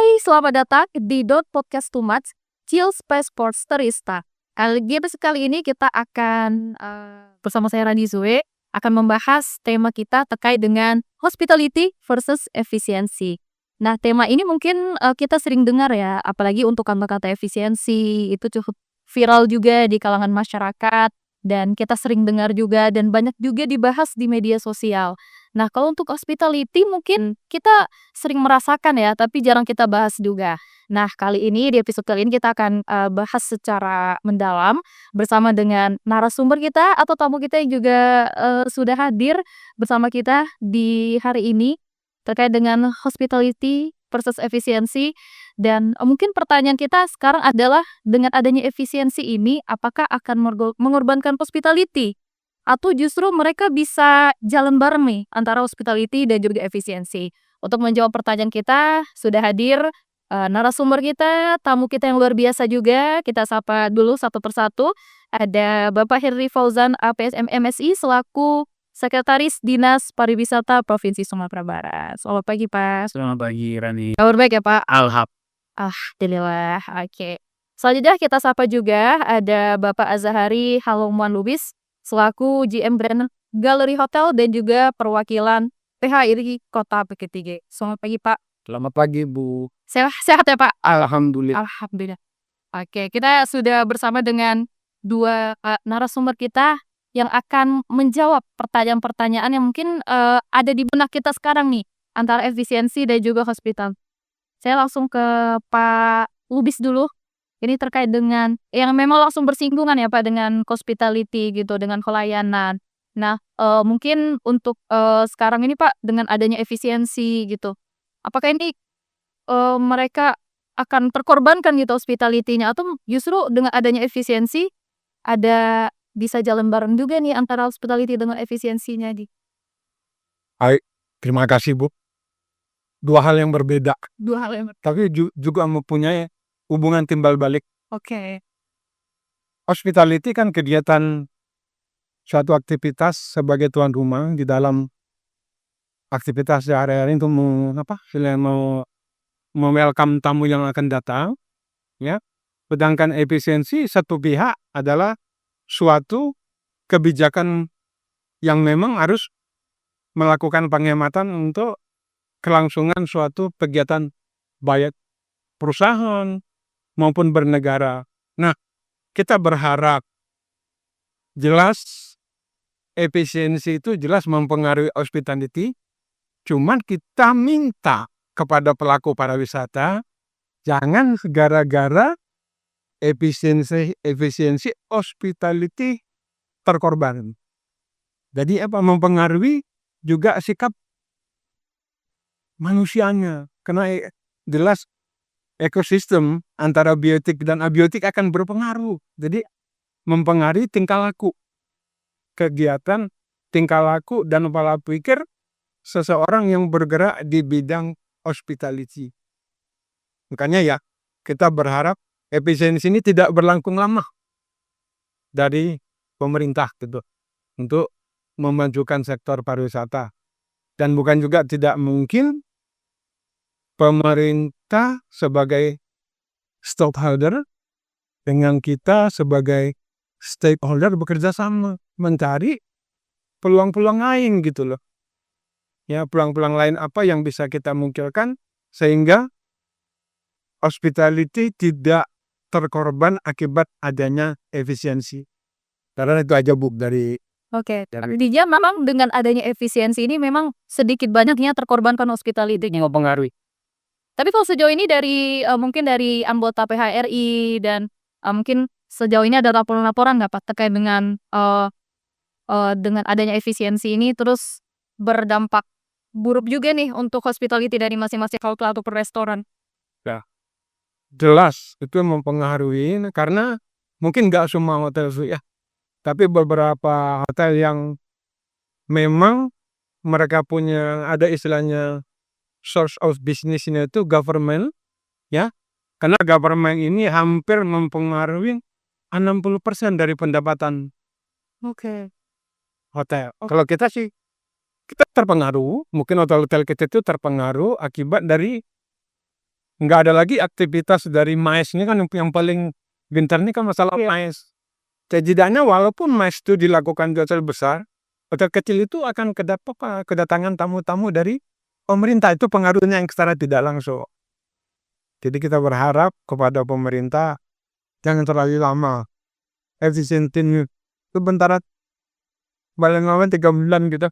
Hai, selamat datang di Don't Podcast Too Much, Chill Space for Sterista. Episode kali ini kita akan bersama saya Rani Zue akan membahas tema kita terkait dengan hospitality versus efisiensi. Nah, tema ini mungkin kita sering dengar ya, apalagi untuk kata-kata efisiensi itu cukup viral juga di kalangan masyarakat dan kita sering dengar juga dan banyak juga dibahas di media sosial. Nah, kalau untuk hospitality mungkin kita sering merasakan ya, tapi jarang kita bahas juga. Nah, kali ini di episode kali ini kita akan bahas secara mendalam bersama dengan narasumber kita atau tamu kita yang juga sudah hadir bersama kita di hari ini terkait dengan hospitality versus efisiensi. Dan mungkin pertanyaan kita sekarang adalah dengan adanya efisiensi ini, apakah akan mengorbankan hospitality? Atau justru mereka bisa jalan bareng nih antara hospitality dan juga efisiensi. Untuk menjawab pertanyaan kita sudah hadir narasumber kita, tamu kita yang luar biasa juga. Kita sapa dulu satu persatu. Ada Bapak Henry Fauzan APSM MSI selaku Sekretaris Dinas Pariwisata Provinsi Sumatera Barat. Selamat pagi Pak. Selamat pagi Rani. Kabar baik ya Pak? Alhamdulillah. Oke. Selanjutnya kita sapa juga ada Bapak Azahari Halomuan Lubis selaku GM Brand Gallery Hotel dan juga perwakilan PHRI Kota Bukit Tinggi. Selamat pagi Pak. Selamat pagi Bu. Sehat ya Pak? Alhamdulillah. Alhamdulillah. Oke, kita sudah bersama dengan dua narasumber kita yang akan menjawab pertanyaan-pertanyaan yang mungkin ada di benak kita sekarang nih antara efisiensi dan juga hospital. Saya langsung ke Pak Lubis dulu. Ini terkait dengan yang memang langsung bersinggungan ya Pak dengan hospitality gitu, dengan pelayanan. Nah, mungkin untuk sekarang ini Pak dengan adanya efisiensi gitu, apakah ini mereka akan terkorbankan gitu hospitality-nya atau justru dengan adanya efisiensi ada bisa jalan bareng juga nih antara hospitality dengan efisiensinya di Baik, terima kasih Bu. Dua hal yang berbeda, dua hal yang tapi juga mempunyai hubungan timbal balik. Oke. Hospitality kan kegiatan suatu aktivitas sebagai tuan rumah di dalam aktivitas sehari-hari untuk welcome tamu yang akan datang, ya. Sedangkan efisiensi satu pihak adalah suatu kebijakan yang memang harus melakukan penghematan untuk kelangsungan suatu kegiatan baik perusahaan maupun bernegara. Nah, kita berharap jelas efisiensi itu jelas mempengaruhi hospitality, cuman kita minta kepada pelaku pariwisata jangan gara-gara efisiensi hospitality terkorban. Jadi mempengaruhi juga sikap manusianya, karena jelas ekosistem antara biotik dan abiotik akan berpengaruh. Jadi mempengaruhi tingkah laku, kegiatan, tingkah laku dan pola pikir seseorang yang bergerak di bidang hospitality. Makanya ya kita berharap efisiensi ini tidak berlangsung lama dari pemerintah gitu untuk memajukan sektor pariwisata. Dan bukan juga tidak mungkin pemerintah sebagai stockholder dengan kita sebagai stakeholder bekerja sama mencari peluang-peluang lain gitu loh. Ya, peluang-peluang lain apa yang bisa kita munculkan sehingga hospitality tidak terkorban akibat adanya efisiensi. Karena itu aja Bu dari Oke, artinya memang dengan adanya efisiensi ini memang sedikit banyaknya terkorbankan hospitality. mempengaruhi. Tapi kalau sejauh ini dari mungkin dari anggota PHRI dan mungkin sejauh ini ada laporan-laporan nggak Pak terkait dengan adanya efisiensi ini terus berdampak buruk juga nih untuk hospitality dari masing-masing pelaku restoran. Ya, jelas itu mempengaruhi karena mungkin nggak semua hotel ya, tapi beberapa hotel yang memang mereka punya ada istilahnya source of business-nya itu government, ya. Karena government ini hampir mempengaruhi 60% dari pendapatan Oke. hotel. Kalau kita sih kita terpengaruh, mungkin hotel-hotel kita itu terpengaruh akibat dari nggak ada lagi aktivitas dari MAES ini kan yang paling gencar ini kan masalah MAES. Setidaknya walaupun MAES itu dilakukan di hotel besar, hotel kecil itu akan kedatangan tamu-tamu dari pemerintah, itu pengaruhnya yang secara tidak langsung. Jadi kita berharap kepada pemerintah jangan terlalu lama, efisientin sebentar, paling lama 3 bulan gitu.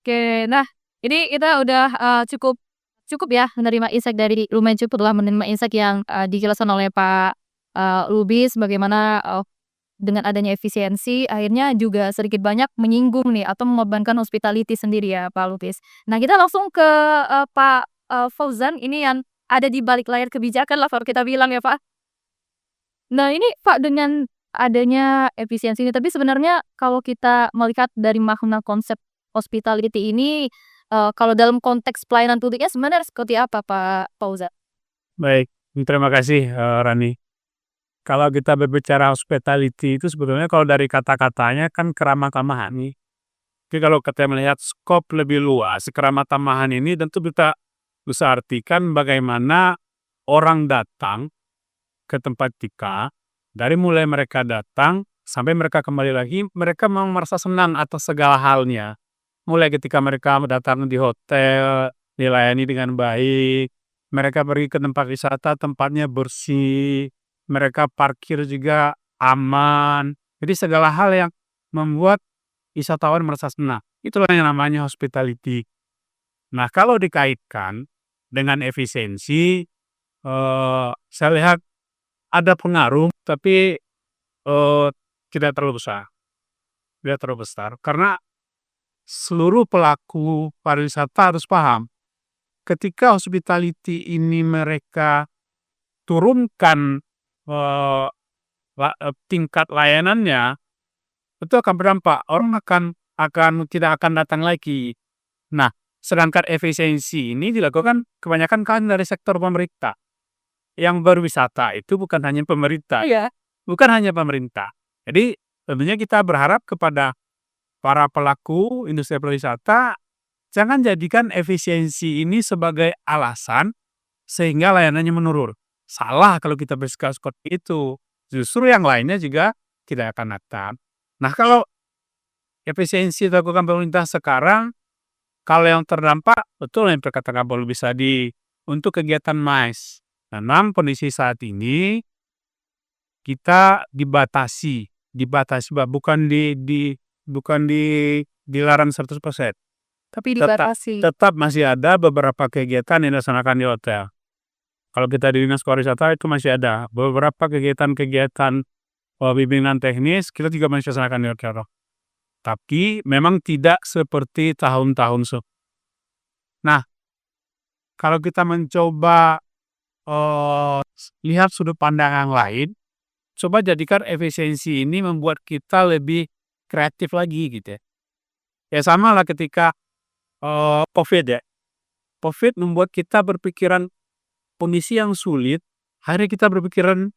Oke, nah ini kita udah cukup ya menerima insight dari lumayan cukup lah menerima insight yang dijelaskan oleh Pak Lubis bagaimana dengan adanya efisiensi akhirnya juga sedikit banyak menyinggung nih atau membebankan hospitality sendiri ya Pak Lubis. Nah kita langsung ke Pak Fauzan ini yang ada di balik layar kebijakan lah kalau kita bilang ya Pak. Nah ini Pak dengan adanya efisiensi ini tapi sebenarnya kalau kita melihat dari makna konsep hospitality ini kalau dalam konteks pelayanan publiknya sebenarnya seperti apa Pak Fauzan? Baik, terima kasih, Rani. Kalau kita berbicara hospitality itu sebetulnya kalau dari kata-katanya kan keramah-tamahan nih. Tapi kalau kita melihat skop lebih luas, keramah-tamahan ini tentu kita bisa artikan bagaimana orang datang ke tempat kita, dari mulai mereka datang sampai mereka kembali lagi, mereka memang merasa senang atas segala halnya. Mulai ketika mereka datang di hotel, dilayani dengan baik, mereka pergi ke tempat wisata, tempatnya bersih, mereka parkir juga aman. Jadi segala hal yang membuat wisatawan merasa senang. Itulah yang namanya hospitality. Nah, kalau dikaitkan dengan efisiensi, saya lihat ada pengaruh, tapi tidak terlalu besar. Tidak terlalu besar, karena seluruh pelaku pariwisata harus paham, ketika hospitality ini mereka turunkan tingkat layanannya, itu akan berdampak. Orang tidak akan datang lagi. Nah, sedangkan efisiensi ini dilakukan kebanyakan kan dari sektor pemerintah. Yang berwisata itu bukan hanya pemerintah. Iya. Bukan hanya pemerintah. Jadi tentunya kita berharap kepada para pelaku industri pariwisata, jangan jadikan efisiensi ini sebagai alasan sehingga layanannya menurun. Salah kalau kita bersikap seperti itu. Justru yang lainnya juga tidak akan datang. Nah, kalau efisiensi dilakukan pemerintah sekarang, kalau yang terdampak, betul yang perkatakan Pak Lubis tadi, untuk kegiatan MAES. Memang kondisi saat ini kita dibatasi, bukan dilarang 100%. Tapi dibatasi. Tetap masih ada beberapa kegiatan yang dilaksanakan di hotel. Kalau kita di Dinas Pariwisata itu masih ada beberapa kegiatan bimbingan teknis kita juga masih laksanakan di hotel. Tapi memang tidak seperti tahun-tahun Nah, kalau kita mencoba lihat sudut pandang yang lain, coba jadikan efisiensi ini membuat kita lebih kreatif lagi gitu ya. Ya sama lah ketika COVID ya. COVID membuat kita berpikiran kondisi yang sulit, akhirnya kita berpikiran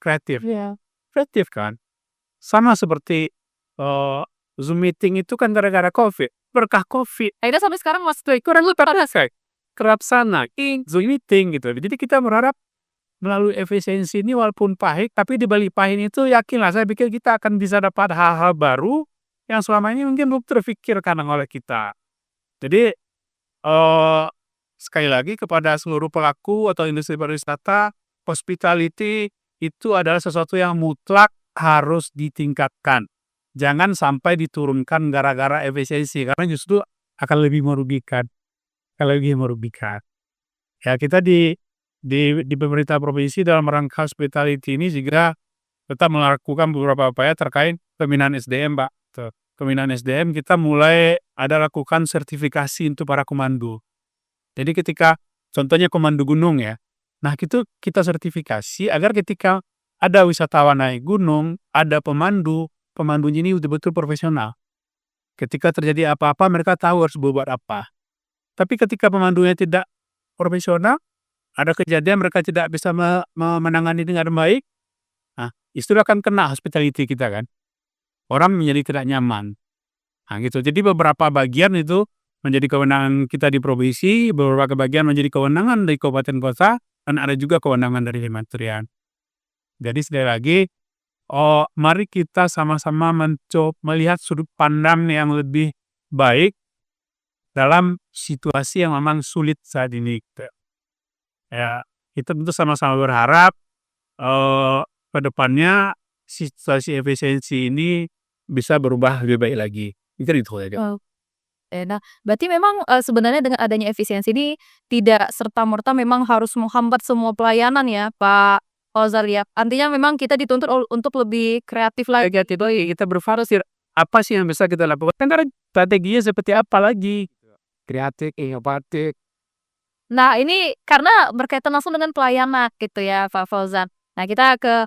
kreatif. Iya. Kreatif kan? Sama seperti Zoom meeting itu kan gara-gara COVID. Berkah COVID. Akhirnya sampai sekarang masih Kurang lebih kerap sana, Zoom meeting gitu. Jadi kita berharap melalui efisiensi ini walaupun pahit, tapi di balik pahit itu yakinlah saya pikir kita akan bisa dapat hal-hal baru yang selama ini mungkin belum terfikirkan oleh kita. Jadi sekali lagi kepada seluruh pelaku atau industri pariwisata, hospitality itu adalah sesuatu yang mutlak harus ditingkatkan. Jangan sampai diturunkan gara-gara efisiensi, karena justru akan lebih merugikan. Ya, kita di pemerintah provinsi dalam rangka hospitality ini juga tetap melakukan beberapa upaya terkait pembinaan SDM, Pak. Pembinaan SDM kita mulai ada lakukan sertifikasi untuk para komandu. Jadi ketika contohnya komandu gunung ya, nah itu kita sertifikasi agar ketika ada wisatawan naik gunung, ada pemandunya ini betul-betul profesional. Ketika terjadi apa-apa mereka tahu harus berbuat apa. Tapi ketika pemandunya tidak profesional, ada kejadian mereka tidak bisa menangani dengan baik, nah itu akan kena hospitality kita kan. Orang menjadi tidak nyaman. Nah gitu. Jadi beberapa bagian itu menjadi kewenangan kita di provinsi, beberapa bagian menjadi kewenangan dari kabupaten kota, dan ada juga kewenangan dari kementerian. Jadi sekali lagi, mari kita sama-sama melihat sudut pandang yang lebih baik dalam situasi yang memang sulit saat ini. Ya, kita tentu sama-sama berharap ke depannya situasi efisiensi ini bisa berubah lebih baik lagi. Itu aja. Nah, berarti memang, sebenarnya dengan adanya efisiensi ini tidak serta-merta memang harus menghambat semua pelayanan ya, Pak Fauzan ya? Artinya memang kita dituntut untuk lebih kreatif lagi. Kita berpikir apa sih yang bisa kita lakukan? Kan strateginya seperti apa lagi? Kreatif, inovatif. Nah, ini karena berkaitan langsung dengan pelayanan gitu ya, Pak Fauzan. Nah, kita ke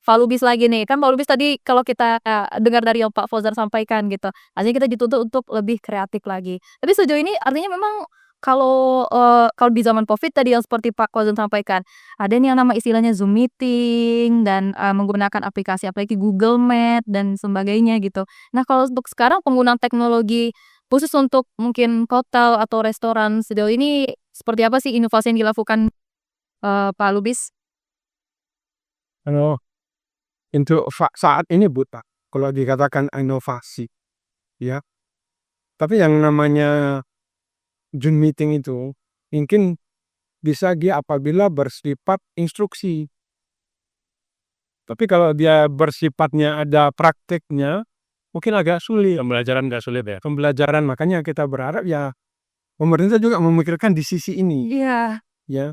Pak Lubis lagi nih. Kan Pak Lubis tadi kalau kita, dengar dari yang Pak Fauzan sampaikan gitu, artinya kita dituntut untuk lebih kreatif lagi. Tapi sejauh ini artinya memang kalau di zaman Covid tadi yang seperti Pak Fauzan sampaikan, ada nih yang nama istilahnya Zoom meeting dan, menggunakan aplikasi Google Meet dan sebagainya gitu. Nah, kalau untuk sekarang penggunaan teknologi khusus untuk mungkin hotel atau restoran sejauh ini seperti apa sih inovasi yang dilakukan, Pak Lubis? Kalau untuk saat ini buta, kalau dikatakan inovasi, ya. Tapi yang namanya Zoom meeting itu mungkin bisa dia apabila bersifat instruksi. Tapi kalau dia bersifatnya ada prakteknya, mungkin agak sulit. Pembelajaran nggak sulit ya? Pembelajaran, makanya kita berharap ya pemerintah juga memikirkan di sisi ini, Iya. ya.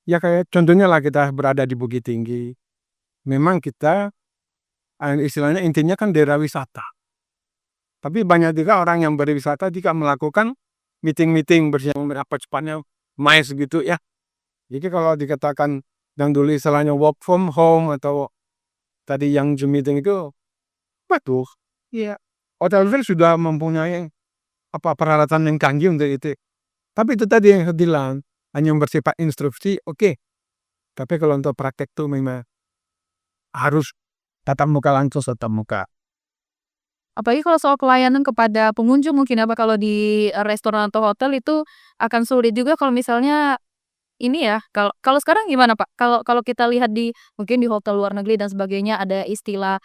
Ya kayak contohnya lah kita berada di Bukit Tinggi. Memang kita istilahnya intinya kan daerah wisata. Tapi banyak juga orang yang berwisata juga melakukan meeting-meeting bersama apa cepatnya mais gitu ya. Jadi kalau dikatakan yang dulu istilahnya work from home atau tadi yang Zoom meeting itu betul. Iya. Hotel sudah mempunyai peralatan yang canggih untuk itu. Tapi itu tadi yang saya bilang, hanya bersifat instruksi, oke. Tapi kalau untuk praktek tuh memang harus tatap muka langsung, tatap muka. Apalagi kalau soal pelayanan kepada pengunjung mungkin apa kalau di restoran atau hotel itu akan sulit juga kalau misalnya ini ya, kalau sekarang gimana, Pak? Kalau kita lihat mungkin di hotel luar negeri dan sebagainya ada istilah,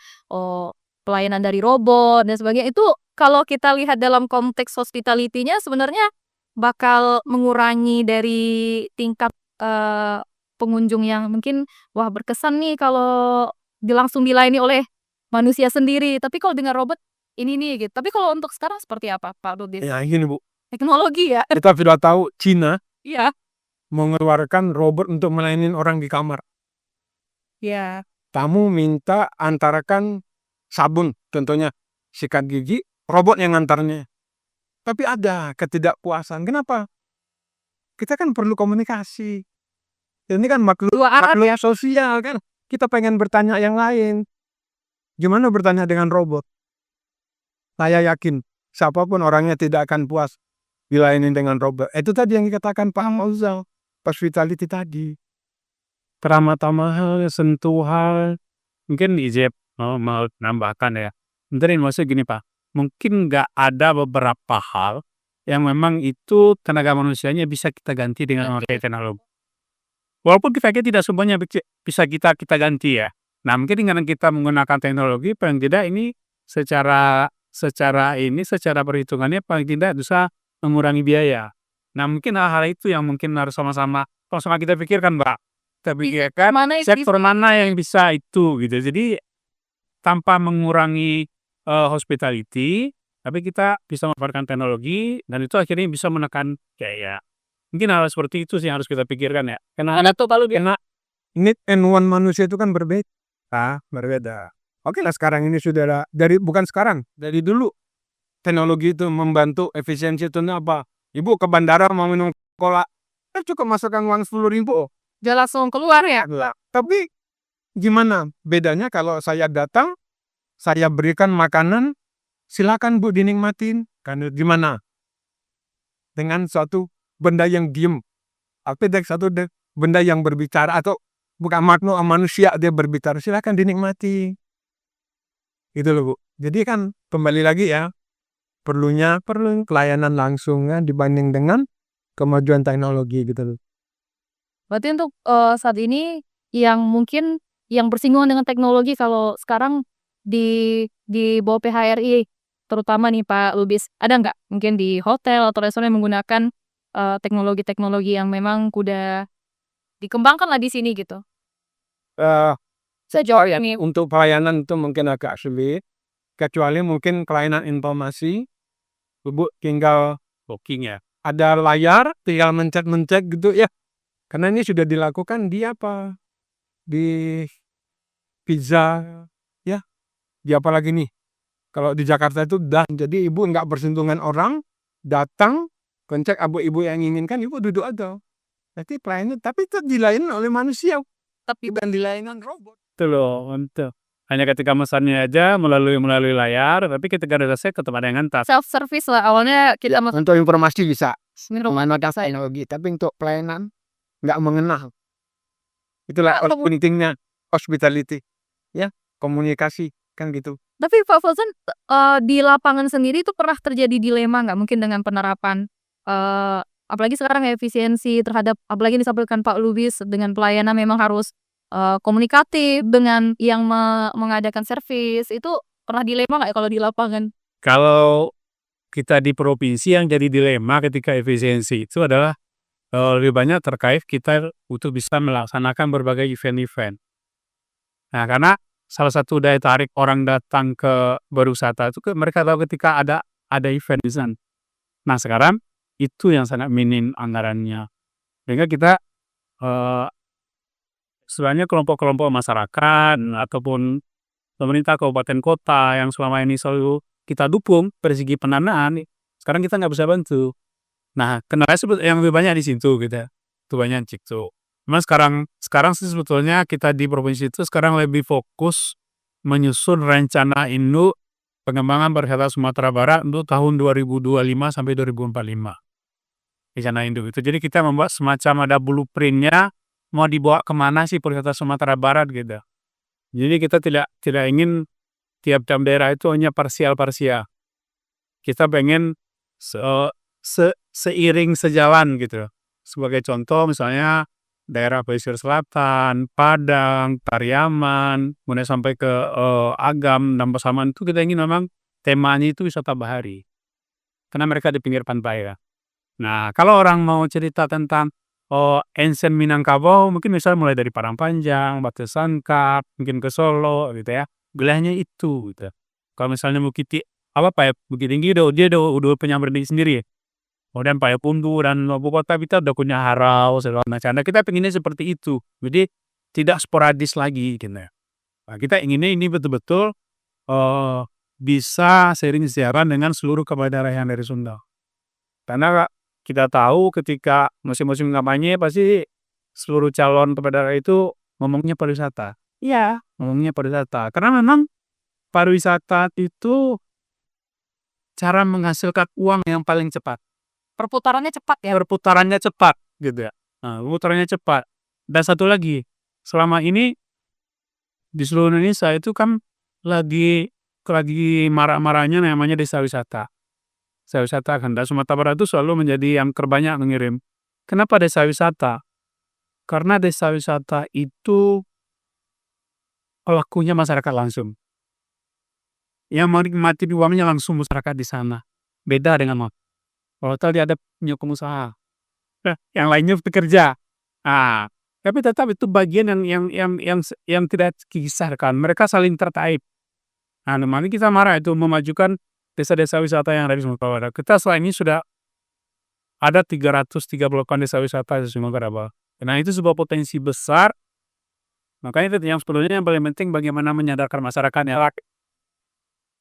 pelayanan dari robot dan sebagainya, itu kalau kita lihat dalam konteks hospitality-nya sebenarnya bakal mengurangi dari tingkat, pengunjung yang mungkin, wah berkesan nih kalau langsung dilayani oleh manusia sendiri, tapi kalau dengan robot ini nih gitu. Tapi kalau untuk sekarang seperti apa, Pak Lubis? Ya gini Bu, Teknologi ya? kita sudah tahu Cina Iya. mengeluarkan robot untuk melayani orang di kamar. Iya. Tamu minta antarkan sabun, tentunya sikat gigi, robot yang ngantarnya. Tapi ada ketidakpuasan. Kenapa? Kita kan perlu komunikasi. Ini kan makhluk sosial kan. Kita pengen bertanya yang lain. Gimana bertanya dengan robot? Saya yakin siapapun orangnya tidak akan puas dilayani dengan robot. Itu tadi yang dikatakan Pak Fauzan, hospitality tadi. Keramah-tamahan, sentuhan, mungkin Ijep mau nambahkan ya. Bentar, maksudnya gini Pak, mungkin nggak ada beberapa hal yang memang itu tenaga manusianya bisa kita ganti dengan memakai teknologi. Walaupun kita tidak semuanya bisa kita ganti ya. Nah, mungkin dengan kita menggunakan teknologi paling tidak ini secara perhitungannya paling tidak bisa mengurangi biaya. Nah, mungkin hal-hal itu yang mungkin harus sama-sama kita pikirkan, Mbak. Kita pikirkan sektor mana yang bisa itu gitu. Jadi tanpa mengurangi hospitality, tapi kita bisa memanfaatkan teknologi dan itu akhirnya bisa menekan biaya. Mungkin hal seperti itu sih yang harus kita pikirkan ya. Karena need and want manusia itu kan berbeda. Berbeda. Oke lah, sekarang ini sudah dari dulu teknologi itu membantu efisiensi itu apa? Ibu ke bandara mau minum cola, cukup masukkan uang 10.000. Dia langsung keluar ya? Tapi gimana bedanya kalau saya datang, saya berikan makanan, silakan Bu dinikmatin. Kan gimana? Dengan suatu benda yang diem, tapi dengan satu benda yang berbicara atau bukan makhluk manusia dia berbicara, silakan dinikmati. Gitu loh Bu. Jadi kan kembali lagi ya, perlu pelayanan langsung ya, dibanding dengan kemajuan teknologi gitu loh. Berarti untuk, saat ini yang mungkin yang bersinggungan dengan teknologi kalau sekarang di bawah PHRI, terutama nih Pak Lubis, ada nggak mungkin di hotel atau restoran yang menggunakan, teknologi-teknologi yang memang udah dikembangkan lah di sini gitu? Eh, Sejauh ini. Untuk pelayanan itu mungkin agak sulit, kecuali mungkin pelayanan informasi, Ibu tinggal Booking ya. ada layar, tinggal mencet-mencet gitu ya. Karena ini sudah dilakukan di pizza ya, di apa lagi nih, kalau di Jakarta itu jadi Ibu nggak bersentuhan orang, datang, pencet apa Ibu yang inginkan, Ibu duduk aja. Nanti pelayanan, tapi itu dilayani oleh manusia, tapi bukan dilayani robot. Itu loh, untuk hanya ketika mesannya aja melalui layar, tapi ketika udah selesai tetap ada yang ngantar. Self-service lah, awalnya kita Untuk informasi bisa minum. menggunakan teknologi, tapi untuk pelayanan nggak mengenal. Itulah Pak, pentingnya hospitality, ya, komunikasi, kan gitu. Tapi Pak Fauzan, di lapangan sendiri itu pernah terjadi dilema nggak mungkin dengan penerapan, apalagi sekarang efisiensi terhadap apalagi disampaikan Pak Lubis dengan pelayanan memang harus, komunikatif dengan yang mengadakan servis, itu pernah dilema nggak kalau di lapangan? Kalau kita di provinsi yang jadi dilema ketika efisiensi itu adalah lebih banyak terkait kita untuk bisa melaksanakan berbagai event-event. Nah, karena salah satu daya tarik orang datang ke berwisata itu mereka tahu ketika ada event di sana. Nah, sekarang itu yang sangat minim anggarannya. Sehingga kita sebenarnya kelompok-kelompok masyarakat ataupun pemerintah kabupaten kota yang selama ini selalu kita dukung dari segi pendanaan, sekarang kita nggak bisa bantu. Nah, kendalanya yang lebih banyak di situ gitu. Itu banyak situ. Memang sekarang sih sebetulnya kita di provinsi itu sekarang lebih fokus menyusun rencana induk pengembangan pariwisata Sumatera Barat untuk tahun 2025 sampai 2045. Rencana induk itu. Jadi kita membuat semacam ada blueprint-nya mau dibawa kemana sih pariwisata Sumatera Barat gitu. Jadi kita tidak ingin tiap-tiap daerah itu hanya parsial-parsial. Kita pengen seiring sejalan gitu. Sebagai contoh misalnya daerah pesisir selatan, Padang, Pariaman, kemudian sampai ke Agam dan Pasaman itu kita ingin memang temanya itu wisata bahari. Karena mereka di pinggir pantai ya. Nah, kalau orang mau cerita tentang Ancient Minangkabau, mungkin misalnya mulai dari Padang Panjang, Batu Sangkar, mungkin ke Solo gitu ya. Wilayahnya itu gitu. Kalau misalnya Bukit Tinggi dia udah punya berdiri sendiri. Kemudian Payakumbuh dan Ibu Kota kita udah punya harau segala macam. Nah, kita pengennya seperti itu. Jadi tidak sporadis lagi gitu ya. Nah, kita inginnya ini betul-betul bisa sering siaran dengan seluruh kepala daerah yang dari Sunda. Karena kita tahu ketika musim-musim kampanye pasti seluruh calon kepala daerah itu ngomongnya pariwisata. Iya, ngomongnya pariwisata. Karena memang pariwisata itu cara menghasilkan uang yang paling cepat. Perputarannya cepat ya? Perputarannya cepat gitu ya. Nah, perputarannya cepat. Dan satu lagi, selama ini di seluruh Indonesia itu kan lagi marak-maraknya namanya desa wisata. Desa wisata kan, dan Sumatera Barat itu selalu menjadi yang terbanyak mengirim. Kenapa desa wisata? Karena desa wisata itu pelakunya masyarakat langsung. Yang menikmati uangnya langsung masyarakat di sana. Beda dengan hotel dia ada punya pengusaha. Yang lainnya pekerja. Tapi tetap itu bagian yang tidak kisahkan. Mereka saling terkait. Nah, namanya kita marah itu memajukan desa-desa wisata yang ada di Sumatera Barat. Kita selama ini sudah ada 338 desa wisata di Sumatera Barat. Nah, itu sebuah potensi besar. Makanya itu yang sebetulnya yang paling penting bagaimana menyadarkan masyarakatnya.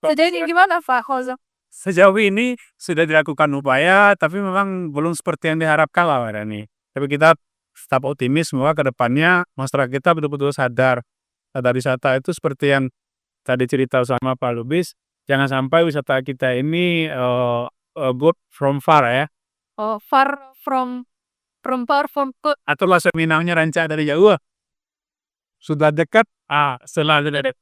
Jadi gimana Pak Fauzan? Sejauh ini sudah dilakukan upaya, tapi memang belum seperti yang diharapkan lah ini. Tapi kita tetap optimis bahwa ke depannya masyarakat kita betul-betul sadar wisata itu seperti yang tadi cerita sama Pak Lubis, jangan sampai wisata kita ini good from far ya. Far from good. Atau bahasa Minangnya rancak dari jauh. Sudah dekat, Setelah dekat.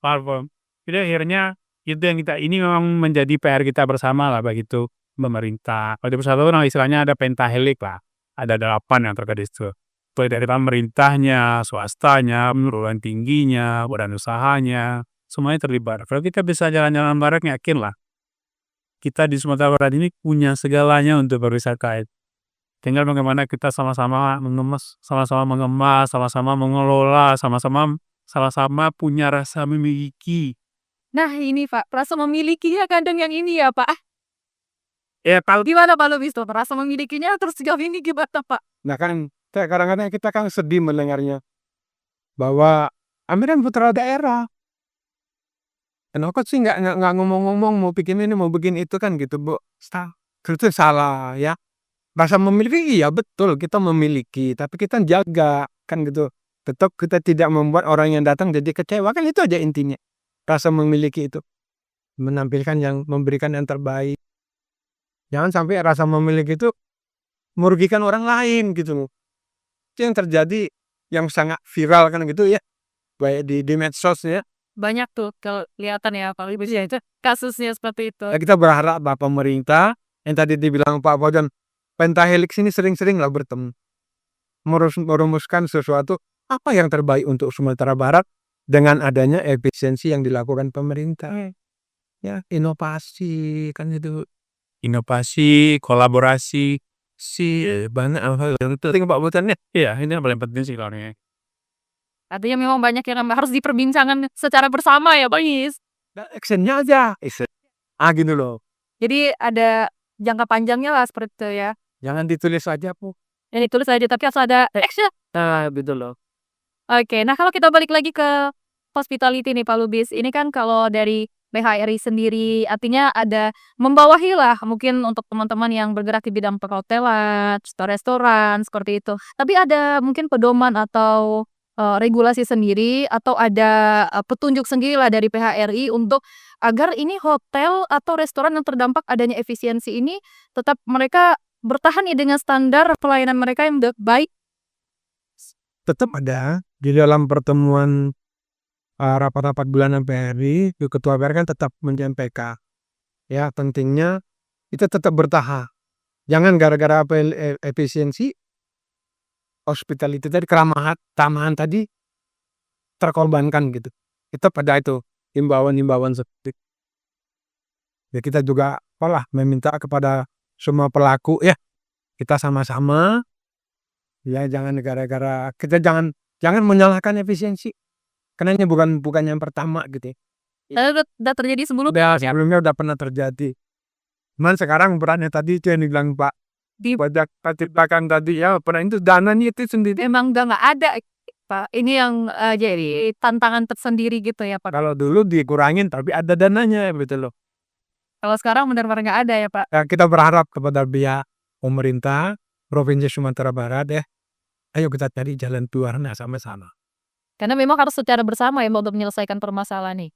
Far from. Jadi akhirnya Itu yang ini memang menjadi PR kita bersama lah, baik itu pemerintah. Kalau di persatuan istilahnya ada pentahelik lah, ada 8 yang terkait di situ. Mulai dari pemerintahnya, swastanya, perguruan tingginya, badan usahanya, semuanya terlibat. Kalau kita bisa jalan-jalan bareng, yakin lah kita di Sumatera Barat ini punya segalanya untuk berwisata. Tinggal bagaimana kita sama-sama mengemas, sama-sama mengelola, sama-sama punya rasa memiliki. Nah ini Pak, rasa memilikinya kadang yang ini ya Pak. Ya kalau Gimana Pak Lubis tuh, rasa memilikinya terus sejauh ini gimana Pak? Nah kan kadang-kadang kita kan sedih mendengarnya bahwa Amir kan putra daerah. Kenapa sih nggak ngomong-ngomong mau bikin ini mau bikin itu kan gitu Bu? Itu salah ya. Rasa memiliki iya betul kita memiliki, tapi kita jaga kan gitu. Tetap kita tidak membuat orang yang datang jadi kecewa, kan itu aja intinya. Rasa memiliki itu menampilkan memberikan yang terbaik. Jangan sampai rasa memiliki itu merugikan orang lain gitu loh. Itu yang terjadi, yang sangat viral kan gitu ya, baik di medsos ya. Banyak tuh kelihatan ya Pak Lubis ya itu kasusnya seperti itu. Ya, kita berharap bahwa pemerintah yang tadi dibilang Pak Fauzan, pentahelix ini sering-seringlah bertemu, merumuskan sesuatu apa yang terbaik untuk Sumatera Barat dengan adanya efisiensi yang dilakukan pemerintah. Ya, inovasi kan itu. inovasi, kolaborasi, banyak hal yang penting Pak Fauzan ya. Iya, ini yang paling penting sih kalau ini. Artinya memang banyak yang harus diperbincangkan secara bersama ya Pak Lubis. Nah, actionnya aja. Gitu loh. Jadi ada jangka panjangnya lah seperti itu ya. Jangan ditulis aja Bu. Yang ditulis aja tapi harus ada action. Nah, gitu loh. Oke, nah kalau kita balik lagi ke hospitality nih Pak Lubis, ini kan kalau dari PHRI sendiri artinya ada membawahi lah mungkin untuk teman-teman yang bergerak di bidang perhotelan, restoran seperti itu. Tapi ada mungkin pedoman atau regulasi sendiri atau ada petunjuk sendiri lah dari PHRI untuk agar ini hotel atau restoran yang terdampak adanya efisiensi ini tetap mereka bertahan ya dengan standar pelayanan mereka yang baik. Tetap ada di dalam pertemuan rapat-rapat bulanan PHRI, Ketua PHRI kan tetap menyampaikan ya pentingnya kita tetap bertahan. Jangan gara-gara efisiensi hospitality tadi, keramahan tadi terkorbankan gitu. Kita pada itu himbauan-himbauan seperti itu. Ya kita juga meminta kepada semua pelaku ya, kita sama-sama ya jangan gara-gara kita jangan menyalahkan efisiensi. Karena ini bukan yang pertama gitu ya. Udah terjadi sebelumnya. Sebelumnya udah pernah terjadi. Cuman sekarang perannya tadi itu yang dibilang Pak Di pajak belakang tadi ya, peran itu dananya itu sendiri. memang udah nggak ada Pak. Ini yang jadi tantangan tersendiri gitu ya Pak. Kalau dulu dikurangin tapi ada dananya gitu loh. Kalau sekarang benar-benar nggak ada ya Pak. Ya, kita berharap kepada pihak pemerintah Provinsi Sumatera Barat ya, ayo kita cari jalan keluarnya sama-sama. Karena memang harus secara bersama ya untuk menyelesaikan permasalahan nih.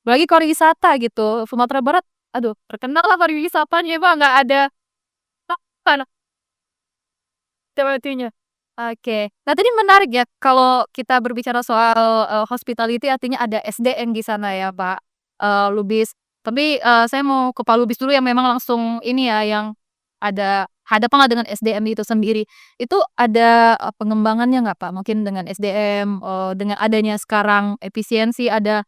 Bagi pariwisata gitu, Sumatera Barat, aduh terkenal lah pariwisatanya Pak, nggak ada apa artinya. Oke, nah tadi menarik ya kalau kita berbicara soal hospitality artinya ada SDM di sana ya Pak Lubis. Tapi saya mau ke Pak Lubis dulu yang memang langsung ini ya yang ada hadapan dengan SDM itu sendiri. Itu ada pengembangannya nggak Pak? Mungkin dengan SDM dengan adanya sekarang efisiensi ada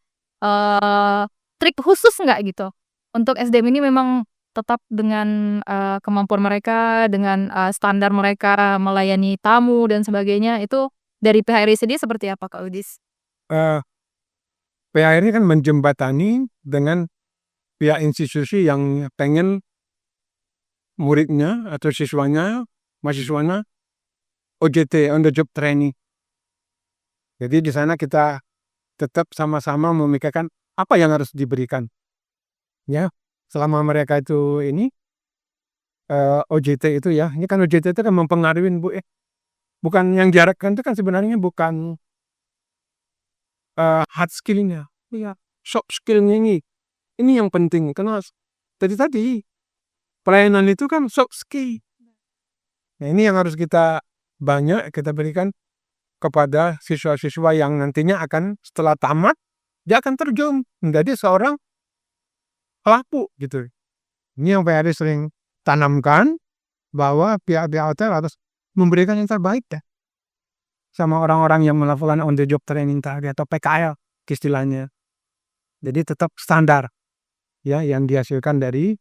trik khusus nggak gitu? Untuk SDM ini memang tetap dengan kemampuan mereka, dengan standar mereka melayani tamu dan sebagainya, itu dari PHRI sendiri seperti apa Kak Udis? PHRI kan menjembatani dengan pihak institusi yang pengen muridnya atau mahasiswanya OJT, on the job training. Jadi di sana kita tetap sama-sama memikirkan apa yang harus diberikan. Ya, selama mereka itu ini OJT itu ya, ini kan OJT itu kan mempengaruhi Bu ya. Bukan yang diharapkan itu kan sebenarnya bukan hard skill-nya, ya soft skill-nya ini yang penting karena tadi pelayanan itu kan soft skill. Nah ini yang harus kita berikan kepada siswa-siswa yang nantinya akan setelah tamat dia akan terjun menjadi seorang pelaku gitu. Ini yang PRI sering tanamkan, bahwa pihak-pihak hotel harus memberikan yang terbaik ya sama orang-orang yang melakukan on the job training tadi atau PKL istilahnya. Jadi tetap standar ya yang dihasilkan dari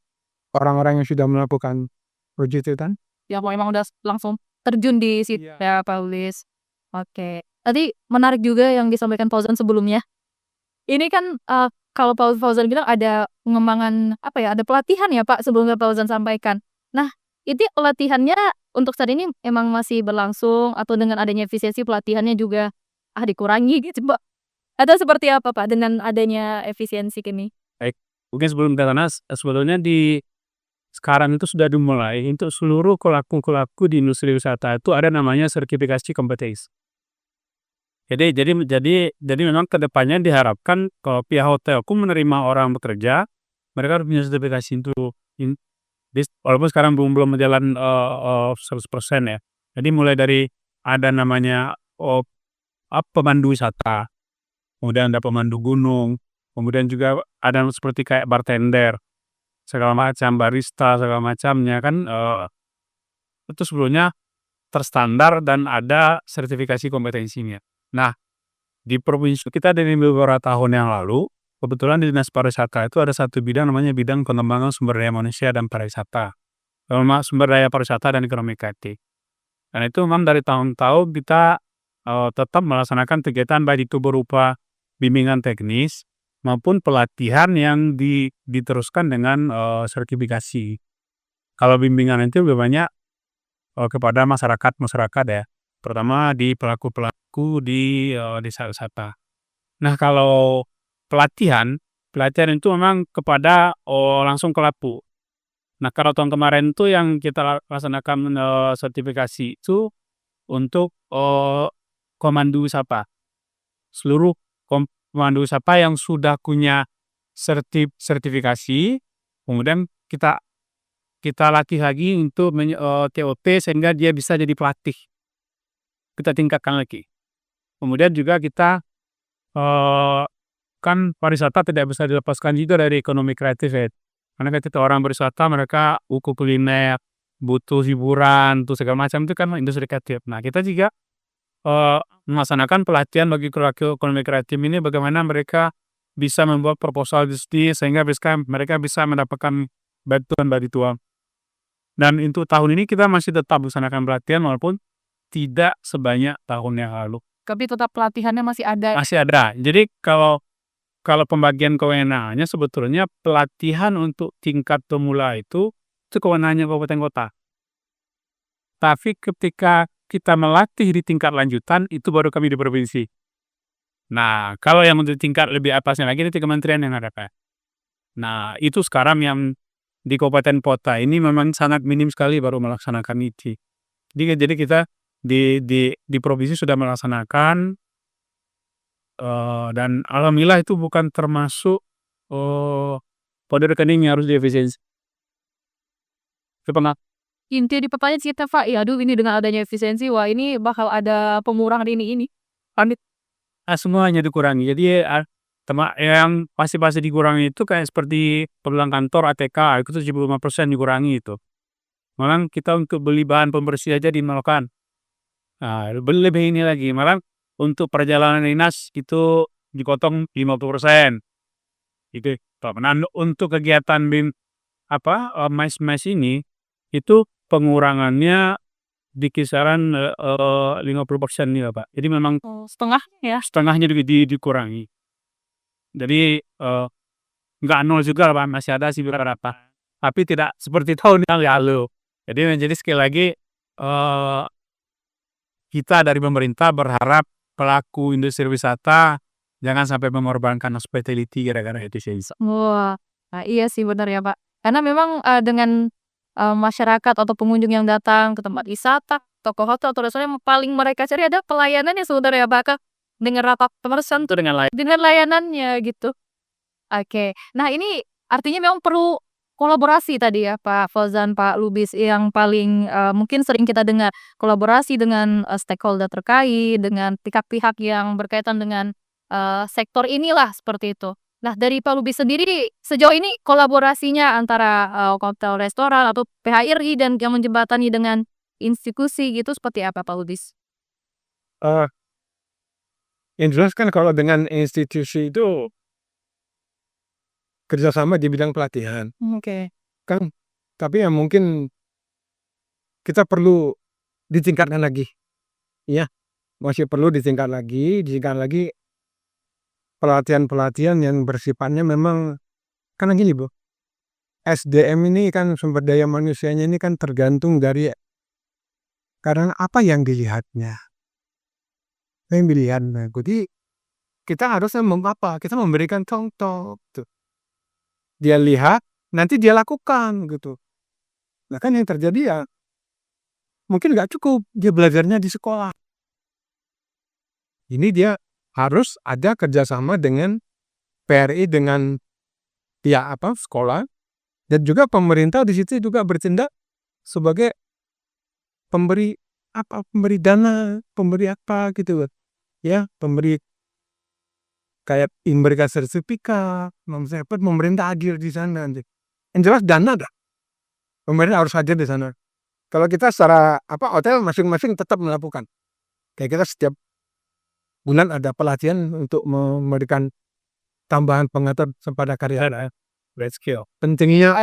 orang-orang yang sudah melakukan project itu kan. Ya memang udah langsung terjun di situ Iya. ya Paulis. Oke. Tadi menarik juga yang disampaikan Fauzan sebelumnya. Ini kan kalau Fauzan bilang ada pengembangan ada pelatihan ya Pak sebelumnya Fauzan sampaikan. Nah, itu pelatihannya untuk saat ini emang masih berlangsung atau dengan adanya efisiensi pelatihannya juga dikurangi gitu Pak? Atau seperti apa Pak dengan adanya efisiensi ini? Baik, mungkin sebelum ke sana, sebetulnya sekarang itu sudah dimulai untuk seluruh pelaku-pelaku di industri wisata itu ada namanya sertifikasi kompetensi. Jadi memang kedepannya diharapkan kalau pihak hotelku menerima orang bekerja, mereka harus punya sertifikasi itu. Walaupun sekarang belum berjalan 100% ya. Jadi mulai dari ada namanya pemandu wisata, kemudian ada pemandu gunung, kemudian juga ada seperti kayak bartender, segala macam, barista, segala macamnya kan itu sebelumnya terstandar dan ada sertifikasi kompetensinya. Nah, di provinsi kita dari beberapa tahun yang lalu, kebetulan di Dinas Pariwisata itu ada satu bidang namanya bidang pengembangan sumber daya manusia dan pariwisata. Sumber daya pariwisata dan ekonomi kreatif. Dan itu memang dari tahun-tahun kita tetap melaksanakan kegiatan baik itu berupa bimbingan teknis maupun pelatihan yang diteruskan dengan sertifikasi. Kalau bimbingan itu lebih banyak kepada masyarakat ya, terutama di pelaku-pelaku di desa wisata. Nah, kalau pelatihan itu memang kepada langsung ke pelaku. Nah, kalau tahun kemarin itu yang kita laksanakan sertifikasi itu untuk pemandu wisata. Seluruh pemandu wisata yang sudah punya sertifikasi, kemudian kita latih lagi untuk TOT sehingga dia bisa jadi pelatih. Kita tingkatkan lagi. Kemudian juga kita kan pariwisata tidak bisa dilepaskan juga dari ekonomi kreatif ya. Karena ketika orang berwisata mereka butuh kuliner, butuh hiburan, tuh segala macam itu kan industri kreatif. Nah, kita juga melaksanakan pelatihan bagi pelaku ekonomi kreatif ini bagaimana mereka bisa membuat proposal bisnis sehingga mereka bisa mendapatkan bantuan. Dan untuk tahun ini kita masih tetap melaksanakan pelatihan walaupun tidak sebanyak tahun yang lalu. Tapi tetap pelatihannya masih ada. Masih ada. Jadi kalau pembagian kewenangannya sebetulnya pelatihan untuk tingkat pemula itu kewenangannya kabupaten kota. Tapi ketika kita melatih di tingkat lanjutan itu baru kami di provinsi. Nah, kalau yang untuk tingkat lebih atasnya lagi itu kementerian yang ada Pak. Nah, itu sekarang yang di kabupaten kota ini memang sangat minim sekali baru melaksanakan itu. Jadi kita di provinsi sudah melaksanakan dan alhamdulillah itu bukan termasuk kode rekening yang harus diefisiensi. Inti di pertanyaan kita Pak, ini dengan adanya efisiensi, wah ini bakal ada pengurangan ini. Semuanya dikurangi. Jadi yang pasti dikurangi itu kayak seperti pembelang kantor ATK itu 75% dikurangi itu. Malah kita untuk beli bahan pembersih aja dinolkan. Nah, lebih ini lagi. Malah untuk perjalanan dinas itu dipotong 50%. Itu. Nah, untuk kegiatan mais ini itu pengurangannya di kisaran 50% nih Pak. Jadi memang setengahnya dikurangi. Jadi nggak nol juga Pak, masih ada sih beberapa. Tapi tidak seperti tahun yang lalu. Jadi sekali lagi kita dari pemerintah berharap pelaku industri wisata jangan sampai mengorbankan hospitality gara-gara efisiensi. Wah, iya sih benar ya Pak. Karena memang dengan masyarakat atau pengunjung yang datang ke tempat wisata, toko hotel atau restoran yang paling mereka cari ada pelayanannya sebenarnya Pak. Dengan rapat pemesan tuh dengan layanannya gitu. Oke. Nah, ini artinya memang perlu kolaborasi tadi ya Pak Fauzan, Pak Lubis yang paling mungkin sering kita dengar kolaborasi dengan stakeholder terkait, dengan pihak-pihak yang berkaitan dengan sektor inilah seperti itu. Nah, dari Pak Lubis sendiri, sejauh ini kolaborasinya antara, hotel restoran atau PHRI dan yang menjembatani dengan institusi gitu seperti apa Pak Lubis? Eee, yang jelas kan kalau dengan institusi itu kerjasama di bidang pelatihan, Oke. kan. Tapi ya mungkin kita perlu ditingkatkan lagi, ya. Masih perlu ditingkatkan lagi pelatihan-pelatihan yang bersifatnya memang karena gini, Bu, SDM ini kan sumber daya manusianya ini kan tergantung dari karena apa yang dilihatnya, Jadi kita harusnya kita memberikan contoh gitu. Dia lihat, nanti dia lakukan gitu. Nah kan yang terjadi ya mungkin nggak cukup dia belajarnya di sekolah. Ini dia harus ada kerjasama dengan PRI, dengan pihak sekolah, dan juga pemerintah di situ juga bertindak sebagai pemberi pemberi dana, pemberi apa gitu loh. Ya, pemberi kayak memberikan sertifikat, pemerintah hadir di sana. Yang jelas dana dah. Pemerintah harus hadir di sana. Kalau kita secara hotel masing-masing tetap melakukan. Kayak kita setiap bulan ada pelatihan untuk memberikan tambahan pengetahuan kepada karyawan. Great skill. Pentingnya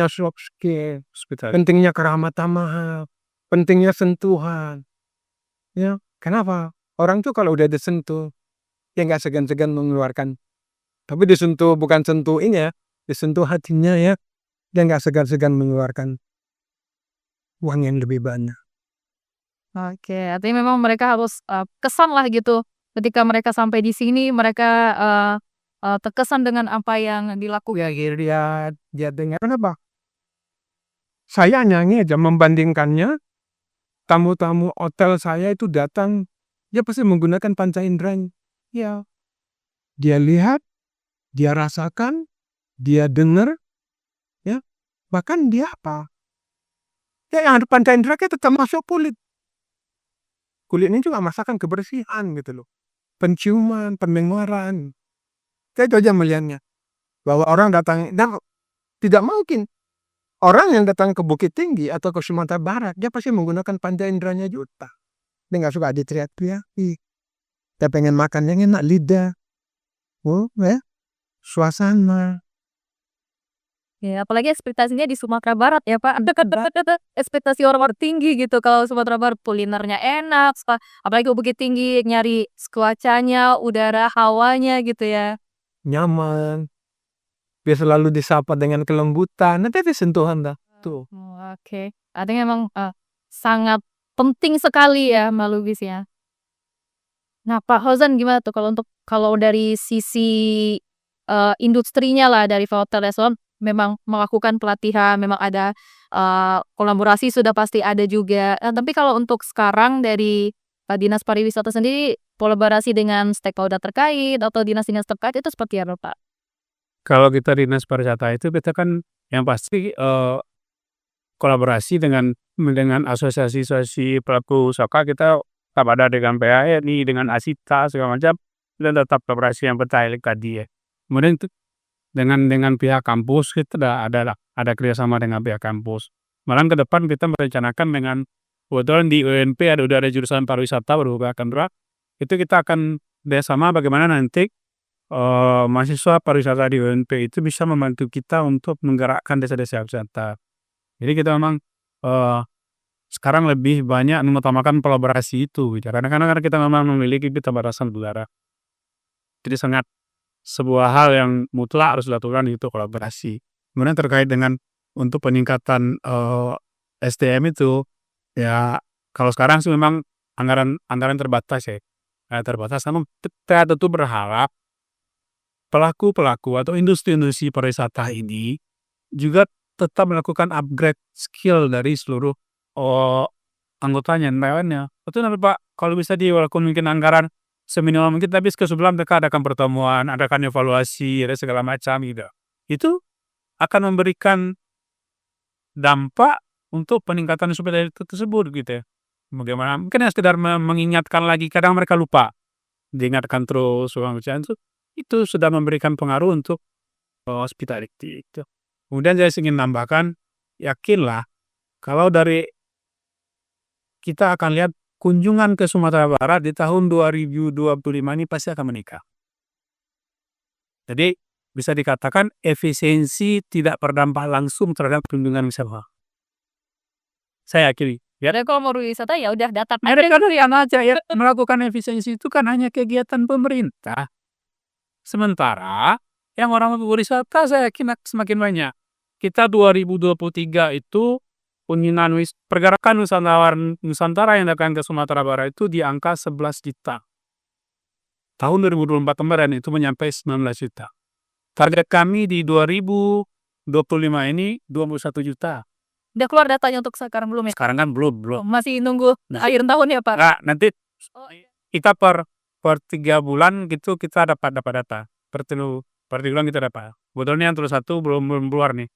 soft skill, pentingnya keramah tamah, pentingnya sentuhan. Ya, kenapa? Orang tuh kalau udah disentuh, ya nggak segan-segan mengeluarkan. Tapi disentuh bukan sentuh ini ya, disentuh hatinya ya, dia nggak segan-segan mengeluarkan uang yang lebih banyak. Oke, artinya memang mereka harus, kesan lah gitu, ketika mereka sampai di sini mereka, terkesan dengan apa yang dilakukan. Ya, dia dengar kenapa? Saya nyanyi aja membandingkannya, tamu-tamu hotel saya itu datang, dia pasti menggunakan panca inderanya. Ya, dia lihat, dia rasakan, dia dengar, ya, bahkan dia ya yang ada panca indera kan tetap masuk kulit. Kulit ini juga merasakan kebersihan gitu loh. Penciuman, pendengaran. Saya itu aja melihatnya. Bahwa orang datang, dan tidak mungkin orang yang datang ke Bukit Tinggi atau ke Sumatera Barat, dia pasti menggunakan panca inderanya juta. Dia nggak suka diteriak-teriaki. Dia pengen makan yang enak, lidah. Suasana. Ya, apalagi ekspektasinya di Sumatera Barat ya, Pak. Ekspektasi orang tinggi gitu kalau Sumatera Barat kulinernya enak, apalagi Bukit Tinggi nyari cuacanya, udara, hawanya gitu ya. Nyaman. Dia selalu disapa dengan kelembutan. Nanti ada sentuhan dah. Tuh. Oke. Artinya memang, sangat penting sekali ya Mbak Lubis ya. Nah, Pak Fauzan gimana tuh kalau dari sisi, industrinya lah dari hotel restoran memang melakukan pelatihan, memang ada, kolaborasi sudah pasti ada juga. Tapi kalau untuk sekarang dari, Dinas Pariwisata sendiri kolaborasi dengan stakeholder terkait atau dinas-dinas terkait itu seperti apa, Pak? Kalau kita dinas pariwisata itu kita kan yang pasti, kolaborasi dengan asosiasi-asosiasi pelaku usaha kita tetap ada dengan PHRI, dengan Asita segala macam, dan tetap kolaborasi yang bertahap tadi ya. Kemudian itu dengan pihak kampus kita ada kerjasama dengan pihak kampus. Malahan ke depan kita merencanakan dengan kebetulan di UNP udah ada jurusan pariwisata itu kita akan bersama bagaimana nanti mahasiswa pariwisata di UNP itu bisa membantu kita untuk menggerakkan desa-desa wisata. Jadi kita memang sekarang lebih banyak mengutamakan kolaborasi itu, gitu. Karena kita memang memiliki keterbatasan udara. Jadi sangat sebuah hal yang mutlak harus dilakukan itu kolaborasi. Kemudian terkait dengan untuk peningkatan SDM itu, ya kalau sekarang sih memang anggaran terbatas ya. Terbatas, namun kita tentu berharap pelaku-pelaku atau industri-industri pariwisata ini juga tetap melakukan upgrade skill dari seluruh anggotanya, karyawannya. Itu nanti Pak, kalau bisa walaupun mungkin anggaran seminimal mungkin, tapi sebelum mereka adakan pertemuan, adakan evaluasi, ada segala macam gitu. Itu akan memberikan dampak untuk peningkatan sumber tersebut gitu ya. Bagaimana mungkin sekedar mengingatkan lagi, kadang mereka lupa. Diingatkan terus segala macam itu itu sudah memberikan pengaruh untuk hospitality itu. Kemudian saya ingin nambahkan, yakinlah kalau dari kita akan lihat kunjungan ke Sumatera Barat di tahun 2025 ini pasti akan meningkat. Jadi bisa dikatakan efisiensi tidak berdampak langsung terhadap kunjungan wisata. Saya yakini. Ya, Dan kalau mau wisata ya udah datang aja. mereka lihat aja ya, melakukan efisiensi itu kan hanya kegiatan pemerintah. Sementara yang orang berwisata saya yakin semakin banyak. Kita 2023 itu kunjungan pergerakan Nusantara yang datang ke Sumatera Barat itu di angka 11 juta. Tahun 2024 kemarin itu mencapai 19 juta. Target kami di 2025 ini 21 juta. Udah keluar datanya untuk sekarang belum ya? Sekarang kan belum. Masih nunggu Nah. akhir tahun ya, Pak? Nah, nanti Oh, iya. kita per 3 bulan gitu kita dapat data. Per 3 bulan kita dapat. Sebetulnya yang terus satu belum keluar nih.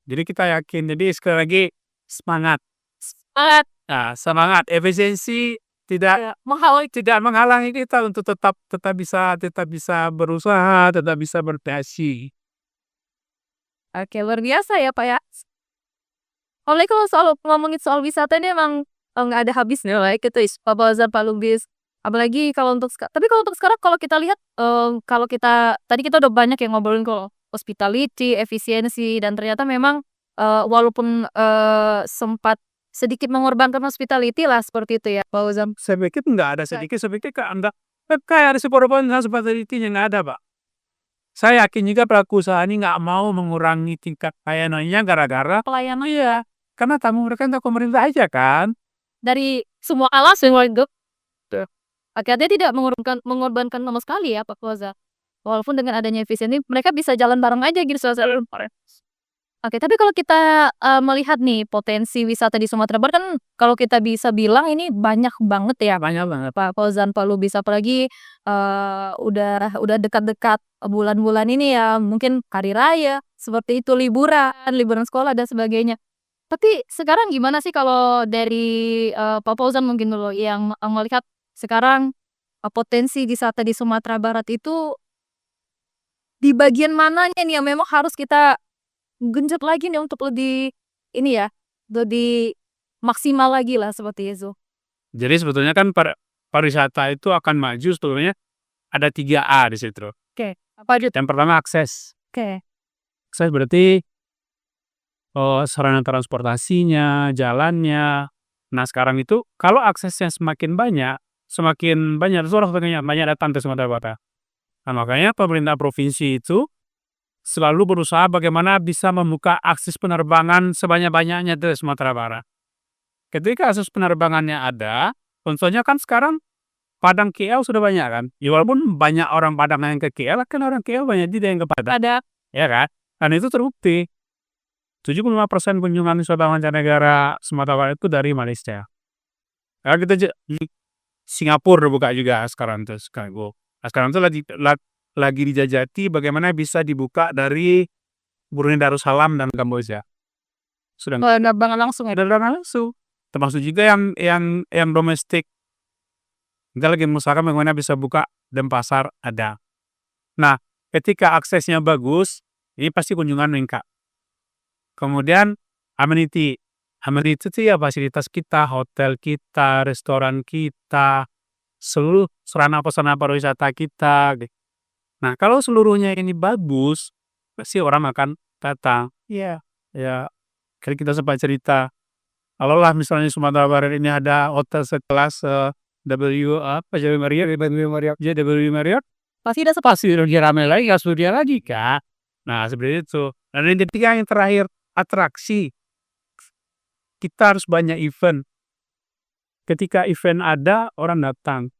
Jadi kita yakin. Jadi sekali lagi semangat. Semangat. Nah, semangat. Efisiensi tidak menghalangi kita untuk tetap bisa berusaha, tetap bisa berkreasi. Oke, luar biasa ya, Pak ya. Apalagi kalau soal ngomongin soal wisata ini emang nggak ada habisnya lah gitu, Pak Fauzan, Pak Lubis. Apalagi kalau untuk tapi kalau untuk sekarang kalau kita lihat kalau kita tadi kita udah banyak yang ngobrolin kalau hospitality, efisiensi, dan ternyata memang walaupun sempat sedikit mengorbankan hospitality lah seperti itu ya, Pak Fauzan. Saya pikir nggak ada sedikit, saya pikir kayak ada pengorbanan hospitality-nya nggak ada, Pak. Saya yakin juga pelaku usaha ini nggak mau mengurangi tingkat pelayanannya gara-gara Pelayanan iya, karena tamu mereka untuk pemerintah aja kan. dari semua alasan itu. Akhirnya tidak mengorbankan sama sekali ya, Pak Fauzan. Walaupun dengan adanya efisiensi mereka bisa jalan bareng aja gitu. Oke, tapi kalau kita melihat nih potensi wisata di Sumatera Barat kan kalau kita bisa bilang ini banyak banget ya, Banyak banget. Pak Fauzan, Pak Lubis, apalagi udah dekat-dekat bulan-bulan ini ya, mungkin hari raya, seperti itu liburan sekolah dan sebagainya. Tapi sekarang gimana sih kalau dari Pak Fauzan mungkin dulu yang melihat sekarang potensi wisata di Sumatera Barat itu di bagian mananya nih yang memang harus kita genjot lagi nih untuk lebih ini ya, lebih maksimal lagi lah seperti itu. Jadi sebetulnya kan pariwisata itu akan maju sebetulnya ada 3A di situ. Oke, apa aja? Yang pertama akses. Oke. Akses berarti sarana transportasinya, jalannya. Nah, sekarang itu kalau aksesnya semakin banyak itu orang banyak datang ke Sumatera Barat. Nah, makanya pemerintah provinsi itu selalu berusaha bagaimana bisa membuka akses penerbangan sebanyak-banyaknya ke Sumatera Barat. Ketika akses penerbangannya ada, contohnya kan sekarang Padang KL sudah banyak kan. Ya walaupun banyak orang Padang yang ke KL, kan orang KL banyak juga yang ke Padang. Ada. Ya kan? Dan itu terbukti. 75% kunjungan wisatawan mancanegara Sumatera Barat itu dari Malaysia. Nah, kita Singapura buka juga sekarang tuh. Sekarang tuh lagi dijajati bagaimana bisa dibuka dari Brunei Darussalam dan Kamboja. Sudah Penerbangan langsung ya. Termasuk juga yang domestik. Kita lagi mengusahakan bagaimana bisa buka Denpasar ada. Nah, ketika aksesnya bagus, ini pasti kunjungan meningkat. Kemudian amenity itu ya fasilitas kita, hotel kita, restoran kita, seluruh sarana pariwisata kita. Nah, kalau seluruhnya ini bagus, pasti orang akan datang. Iya. Ya, kayak kita sempat cerita. Kalau lah misalnya Sumatera Barat ini ada hotel sekelas JW Marriott, pasti lebih ramai lagi, nggak sedia lagi kak. Nah, seperti itu. Dan yang ketiga yang terakhir, atraksi. Kita harus banyak event. Ketika event ada, orang datang.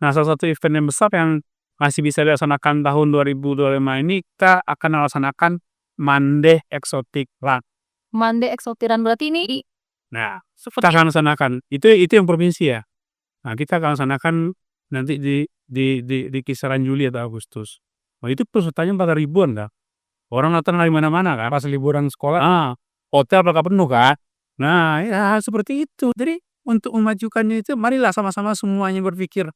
Nah, salah satu event yang besar yang masih bisa dilaksanakan tahun 2025 ini, kita akan melaksanakan Mandeh Exotic Run. Mandeh Exotic Run berarti ini. Nah, kita akan laksanakan. Itu yang provinsi ya. Nah, kita akan laksanakan nanti di kisaran Juli atau Agustus. Nah, itu pesertanya 4.000-an kan. Orang datang dari mana-mana kan. Pas liburan sekolah. Nah, hotel bakal penuh kan. Nah, ya seperti itu. Jadi untuk memajukannya itu marilah sama-sama semuanya berpikir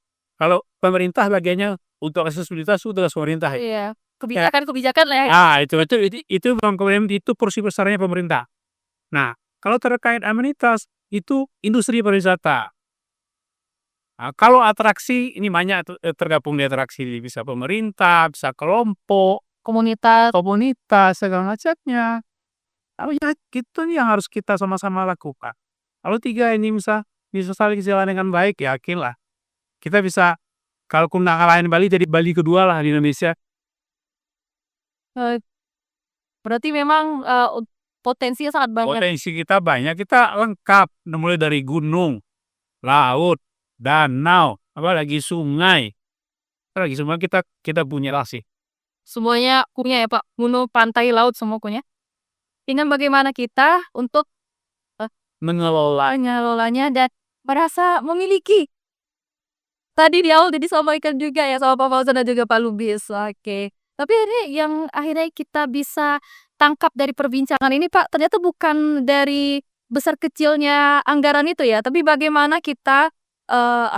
Kalau pemerintah bagiannya untuk aksesibilitas itu tugas pemerintah. Iya, kebijakan-kebijakan lah ya. Itu memang kemudian itu porsi besarnya pemerintah. Nah, kalau terkait amenitas itu industri pariwisata. Kalau atraksi ini banyak tergabung di atraksi, bisa pemerintah, bisa kelompok, Komunitas. segala macamnya. Kalau ya gitu nih yang harus kita sama-sama lakukan. Kalau 3 ini bisa saling jalan dengan baik, yakinlah kita bisa, kalau ngalahin Bali jadi Bali kedua lah di Indonesia. Berarti memang potensinya sangat banyak. Potensi kita banyak, kita lengkap, mulai dari gunung, laut, danau, apalagi sungai. Apalagi semua kita punya lah sih. Semuanya punya ya Pak, gunung, pantai, laut semua punya. Tinggal bagaimana kita untuk mengelolanya dan merasa memiliki. Tadi di awal disampaikan juga ya sama Pak Fauzan dan juga Pak Lubis. Oke. Tapi ini yang akhirnya kita bisa tangkap dari perbincangan ini Pak, ternyata bukan dari besar kecilnya anggaran itu ya, tapi bagaimana kita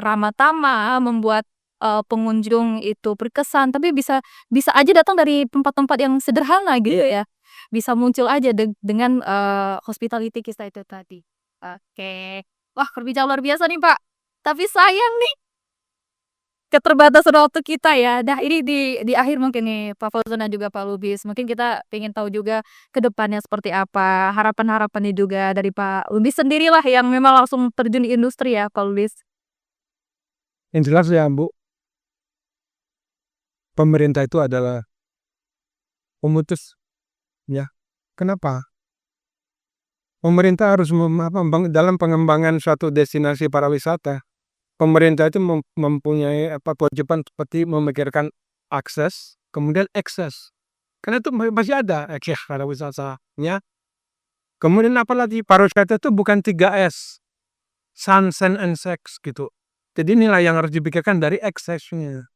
ramah tamah membuat pengunjung itu berkesan, tapi bisa aja datang dari tempat-tempat yang sederhana gitu ya. Bisa muncul aja dengan hospitality kita itu tadi. Oke. Wah, perbincangan luar biasa nih Pak. Tapi sayang nih keterbatasan waktu kita ya. Nah, ini di akhir mungkin nih Pak Fauzan dan juga Pak Lubis. Mungkin kita pengen tahu juga ke depannya seperti apa. Harapan-harapannya juga dari Pak Lubis sendirilah yang memang langsung terjun di industri ya, Pak Lubis. Yang jelas ya Bu, pemerintah itu adalah pemutus ya. Kenapa? Pemerintah harus dalam pengembangan suatu destinasi pariwisata. Pemerintah itu mempunyai kewajiban seperti memikirkan akses, kemudian akses. Karena itu masih ada akses pariwisatanya. Kemudian apalagi pariwisata itu bukan 3S, sun, sand, and sex gitu. Jadi inilah yang harus dipikirkan dari aksesnya.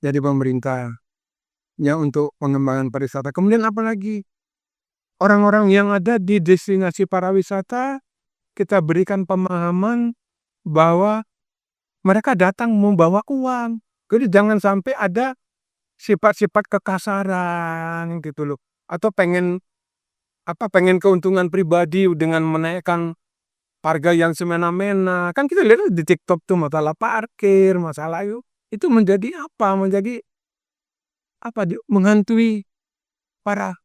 Jadi pemerintah ya untuk pengembangan pariwisata. Kemudian apalagi orang-orang yang ada di destinasi pariwisata, kita berikan pemahaman bahwa mereka datang membawa uang. Jadi jangan sampai ada sifat-sifat kekasaran gitu loh. Atau pengen keuntungan pribadi dengan menaikkan harga yang semena-mena. Kan kita lihat di TikTok tuh masalah parkir, masalah itu menjadi menghantui para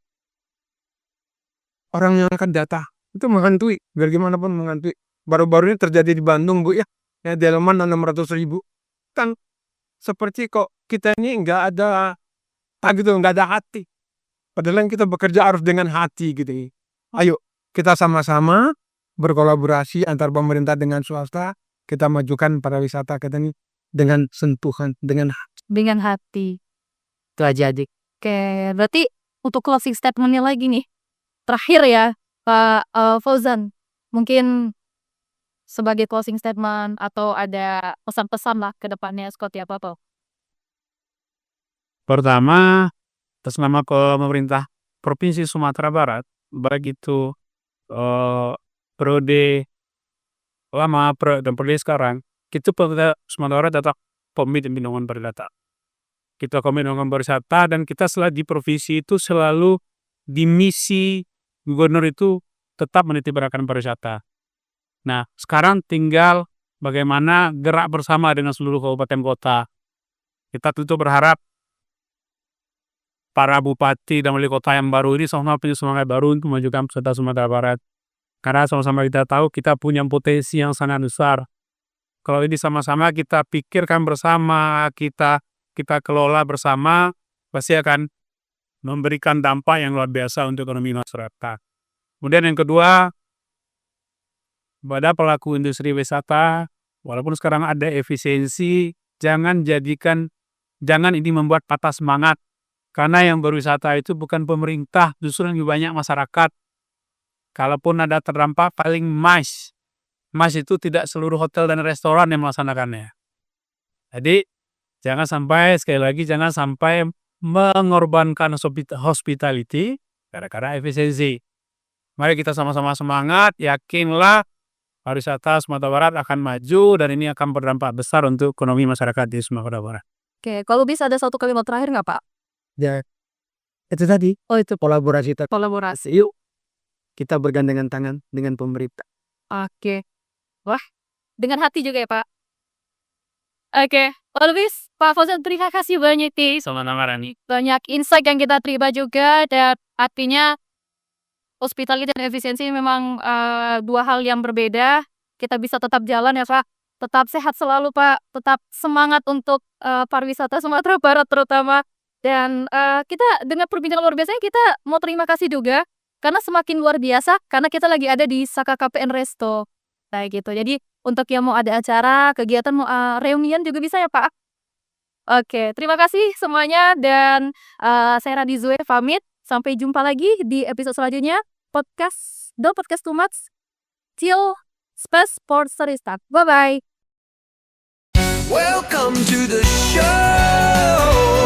orang yang akan datang. Itu menghantui, biar gimana pun menghantui. Baru-baru ini terjadi di Bandung Bu ya. Ya delman 600.000. Kan seperti kok kita ini nggak ada hati. Padahal yang kita bekerja harus dengan hati gitu. Ayo kita sama-sama berkolaborasi antar pemerintah dengan swasta, kita majukan pariwisata kita ini dengan sentuhan, dengan hati. Itu aja adik. Oke, berarti untuk closing statement-nya lagi nih. Terakhir ya, Pak Fauzan. Mungkin sebagai closing statement atau ada pesan-pesan lah ke depannya seperti apa Pak? Pertama, atas nama pemerintah Provinsi Sumatera Barat, baik itu periode lama dan periode sekarang, kita pemerintah Sumatera Barat tetap komit dengan pariwisata. Kita komit dengan pariwisata dan kita selalu di provinsi itu selalu di misi gubernur itu tetap menitikberatkan pariwisata. Nah, sekarang tinggal bagaimana gerak bersama dengan seluruh kabupaten kota. Kita tentu berharap para bupati dan wali kota yang baru ini sama-sama punya semangat baru untuk memajukan pariwisata Sumatera Barat. Karena sama-sama kita tahu kita punya potensi yang sangat besar. Kalau ini sama-sama kita pikirkan bersama, kita kelola bersama, pasti akan memberikan dampak yang luar biasa untuk ekonomi masyarakat. Kemudian yang kedua, pada pelaku industri wisata, walaupun sekarang ada efisiensi, jangan ini membuat patah semangat. Karena yang berwisata itu bukan pemerintah, justru lebih banyak masyarakat. Kalaupun ada terdampak, paling MICE. MICE itu tidak seluruh hotel dan restoran yang melaksanakannya. Jadi, sekali lagi, jangan sampai mengorbankan hospitality gara-gara efisiensi. Mari kita sama-sama semangat, yakinlah pariwisata Sumatera Barat akan maju dan ini akan berdampak besar untuk ekonomi masyarakat di Sumatera Barat. Oke, kalau bisa ada satu kalimat terakhir nggak, Pak? Ya, itu tadi. Oh, itu Kolaborasi kolaborasi. yuk kita bergandengan tangan dengan pemerintah. Oke. Wah, dengan hati juga ya, Pak. Oke, kalau bis, Pak Fauzan terima kasih banyak nih. Sama-sama Rani. Banyak insight yang kita terima juga dan artinya hospitality dan efisiensi memang dua hal yang berbeda. Kita bisa tetap jalan ya, Pak. Tetap sehat selalu, Pak. Tetap semangat untuk pariwisata Sumatera Barat terutama. Dan kita dengan perbincangan luar biasa kita mau terima kasih juga karena semakin luar biasa karena kita lagi ada di Saka KPN Resto. Kayak gitu. Jadi untuk yang mau ada acara, kegiatan mau reunian juga bisa ya, Pak. Oke, terima kasih semuanya dan saya Rani Zue pamit. Sampai jumpa lagi di episode selanjutnya. Podcast Too Much Till Space Sports Restart. Bye-bye. Welcome to the show.